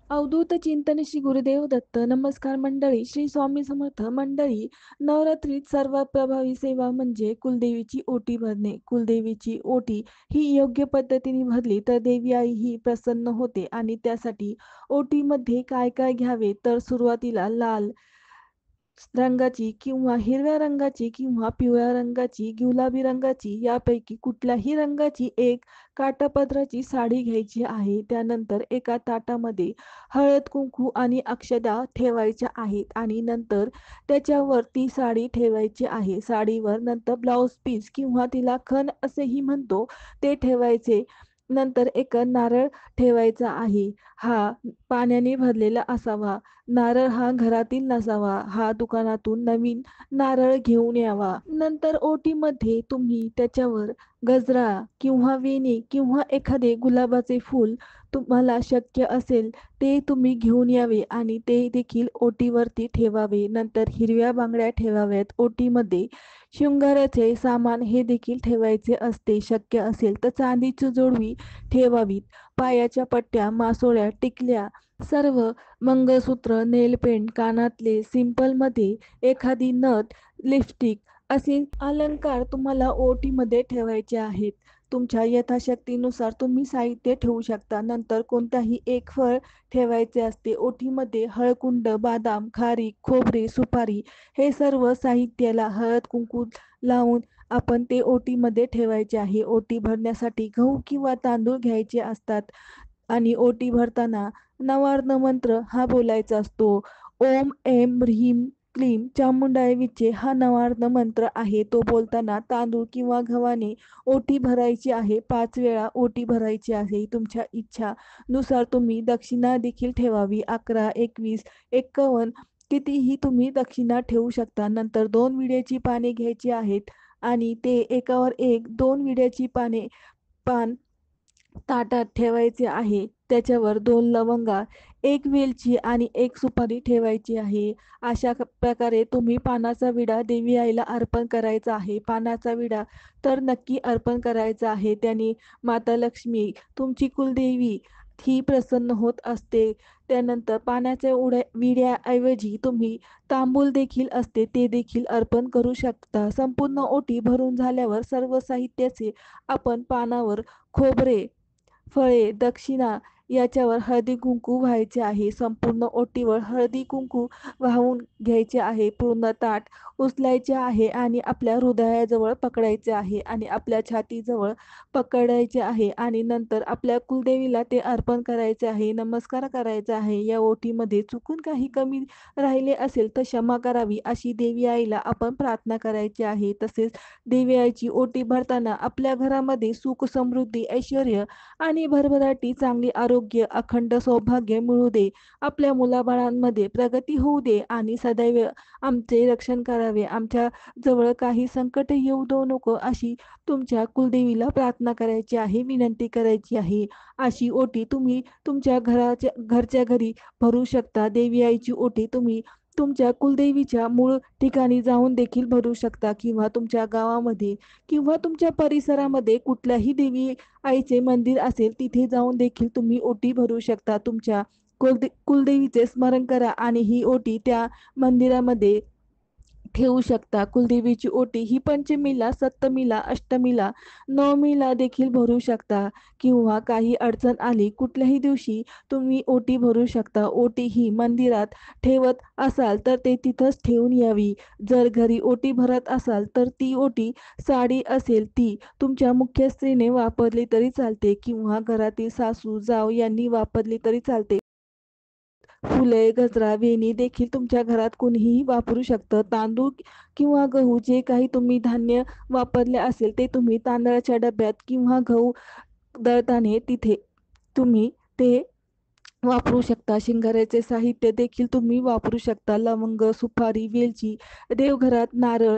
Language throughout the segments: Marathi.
अवधूत चिंतन श्री गुरुदेव दत्त. नमस्कार मंडळी. श्री स्वामी समर्थ मंडळी. नवरात्रीत सर्वात प्रभावी सेवा म्हणजे कुलदेवीची ओटी भरणे. कुलदेवीची ओटी ही योग्य पद्धतीने भरली तर देवी आई ही प्रसन्न होते आणि त्यासाठी ओटीमध्ये काय काय घ्यावे तर सुरुवातीला लाल रंगाची किंवा हिरव्या रंगाची किंवा पिवळ्या रंगाची, गुलाबी रंगाची यापैकी कुठल्याही रंगाची एक काठापदराची साडी घ्यायची आहे. त्यानंतर एका ताटामध्ये हळद, कुंकू आणि अक्षता ठेवायच्या आहेत आणि नंतर त्याच्यावर ती साडी ठेवायची आहे. साडीवर नंतर ब्लाउज पीस किंवा तिला खण असेही म्हणतो ते ठेवायचे. नंतर एक नारळ ठेवायचा आहे. हा पाण्याने भरलेला असावा. नारळ हा घरातील नसावा. हा दुकानातून नवीन नारळ घेऊन यावा. नंतर ओटीमध्ये तुम्ही त्याच्यावर गजरा किंवा वेणी किंवा एखादे गुलाबाचे फूल तुम्हाला शक्य असेल ते तुम्ही घेऊन यावे आणि ते देखील ओटीवरती ठेवावे. नंतर हिरव्या बांगड्या ठेवाव्यात ओटीमध्ये. शृंगाराचे सामान हे देखील ठेवायचे असते. शक्य असेल तर चांदीची जोडवी ठेवावीत. पायाच्या पट्ट्या, मासोळ्या, टिकल्या, सर्व मंगळसूत्र, नेलपेंट, कानातले, सिंपलमध्ये एखादी नथ, लिपस्टिक असे अलंकार तुम्हाला ओटीमध्ये ठेवायचे आहेत. तुमच्या यथाशक्तीनुसार तुम्ही साहित्य ठेवू शकता. नंतर कोणताही एक फळ ठेवायचे असते. ओटीमध्ये हळकुंड, बदाम, खारीक, खोबरे, सुपारी हे सर्व साहित्याला हळद कुंकू लावून आपण ते ओटीमध्ये ठेवायचे आहे. ओटी भरण्यासाठी गहू किंवा तांदूळ घ्यायचे असतात आणि ओटी भरताना नवार्न मंत्र हा बोलायचा असतो. ओम ऐं ह्रीं क्लीं चामुंडाय विचे हा नवार्न मंत्र आहे. तो बोलताना तांदूळ किंवा गव्हाने ओटी भरायची आहे. 5 वेळा ओटी भरायची आहे. तुमच्या इच्छानुसार तुम्ही दक्षिणा देखील ठेवावी. 11, 21, 51 कितीही तुम्ही दक्षिणा ठेवू शकता. नंतर 2 विड्याची पाने घ्यायची आहेत आणि ते एकावर एक 2 विड्याची पान ताटात ठेवायचे आहे. त्याच्यावर 2 लवंगा, 1 वेलची आणि 1 सुपारी ठेवायची आहे. अशा प्रकारे तुम्ही पानाचा विडा देवी आईला अर्पण करायचा आहे. पानाचा विडा तर नक्की अर्पण करायचा आहे. त्याने माता लक्ष्मी तुमची कुलदेवी ही प्रसन्न होत असते. त्यानंतर पाण्याच्या विड्याऐवजी तुम्ही तांबूल देखील असते ते देखील अर्पण करू शकता. संपूर्ण ओटी भरून झाल्यावर सर्व साहित्याचे आपण पानावर खोबरे, फळे, दक्षिणा याच्यावर हळदी-कुंकू व्हायचे आहे. संपूर्ण ओटीवर हळदी-कुंकू वाहून घ्यायचे आहे. पूर्ण ताट उचलायचे आहे आणि आपल्या हृदयाजवळ पकडायचे आहे आणि आपल्या छातीजवळ पकडायचे आहे आणि नंतर आपल्या कुलदेवीला ते अर्पण करायचे आहे. नमस्कार करायचा आहे. या ओटीमध्ये चुकून काही कमी राहिले असेल तर क्षमा करावी अशी देवी आईला आपण प्रार्थना करायची आहे. तसेच देवी आईची ओटी भरताना आपल्या घरामध्ये सुख, समृद्धी, ऐश्वर्य आणि भरभराटी, चांगले आरोग्य, अखंड सौभाग्य मिळू दे. आपल्या मुलाबाळांमध्ये प्रगती होऊ दे आणि सदैव आमचे रक्षण करावे. आमच्या जवळ काही संकट येऊ देऊ नको अशी तुमच्या कुलदेवीला प्रार्थना करायची आहे, विनंती करायची आहे. अशी ओटी तुम्ही तुमच्या घरच्या घरी भरू शकता. देवी आईची ओटी तुम्ही तुमच्या कुलदेवीच्या मूळ ठिकाणी जाऊन देखील भरू शकता किंवा तुमच्या गावामध्ये किंवा तुमच्या परिसरामध्ये कुठल्याही देवी आईचे मंदिर असेल तिथे जाऊन देखील तुम्ही ओटी भरू शकता. तुमच्या कुलदेवीचे स्मरण करा आणि ही ओटी त्या मंदिरामध्ये ठेवू शकता. कुलदेवीची ओटी ही पंचमीला, सप्तमीला, अष्टमीला, नवमीला देखील भरू शकता किंवा काही अडचण आली कुठल्याही दिवशी तुम्ही ओटी भरू शकता. ओटी ही मंदिरात ठेवत असाल तर ते तिथंच ठेवून यावी. जर घरी ओटी भरत असाल तर ती ओटी साडी असेल ती तुमच्या मुख्य स्त्रीने वापरली तरी चालते किंवा घरातील सासू, जाव यांनी वापरली तरी चालते. फुले, गजरा, वेणी देखील तुमच्या घरात कोणीही वापरू शकतं. तांदूळ किंवा गहू जे काही तुम्ही धान्य वापरले असेल ते तुम्ही तांदळाच्या डब्यात किंवा गहू दळताना तिथे तुम्ही ते वापरू शकता. शिंगाऱ्याचे साहित्य देखील तुम्ही वापरू शकता. लवंग, सुपारी, वेलची, देवघरात नारळ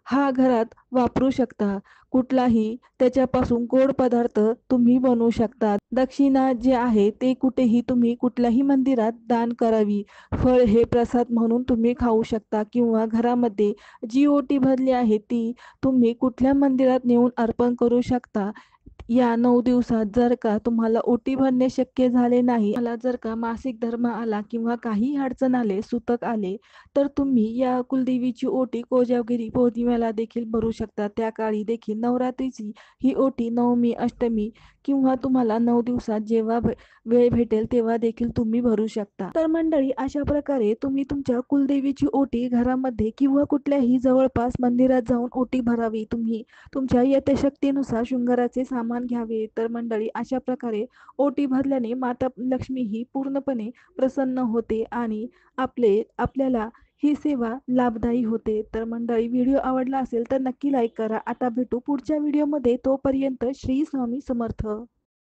हा घरात वापरू शकता. कुठलाही त्याच्यापासून गोड पदार्थ तुम्ही बनवू शकता. दक्षिणा जे आहे ते कुठेही तुम्ही कुठल्याही मंदिरात दान करावी. फळ हे प्रसाद म्हणून तुम्ही खाऊ शकता किंवा घरामध्ये जी ओटी भरली आहे ती तुम्ही कुठल्या मंदिरात नेऊन अर्पण करू शकता. या 9 दिवसात जर का तुम्हाला ओटी भरणे शक्य झाले नाही, मला जर का मासिक धर्म आला किंवा काही अडचण आले, सुतक आले, तर तुम्ही या कुलदेवीची ओटी कोजागिरी पौर्णिमेला देखील भरू शकता. त्या काळी देखील नवरात्रीची ही ओटी नवमी, अष्टमी किंवा तुम्हाला 9 दिवसात जेव्हा वेळ भेटेल तेव्हा देखील तुम्ही भरू शकता. तर मंडळी, अशा प्रकारे तुम्ही तुमच्या कुलदेवीची ओटी घरामध्ये किंवा कुठल्याही जवळपास मंदिरात जाऊन ओटी भरावी. तुम्ही तुमच्या यथाशक्तीनुसार शृंगाराचे सामान घ्यावे. तर मंडळी, अशा प्रकारे ओटी भरल्याने माता लक्ष्मी ही पूर्णपणे प्रसन्न होते आणि आपल्याला ही सेवा लाभदायी होते. तर मंडळी, व्हिडिओ आवडला असेल तर नक्की लाईक करा. आता भेटू पुढच्या व्हिडिओमध्ये. तोपर्यंत श्री स्वामी समर्थ.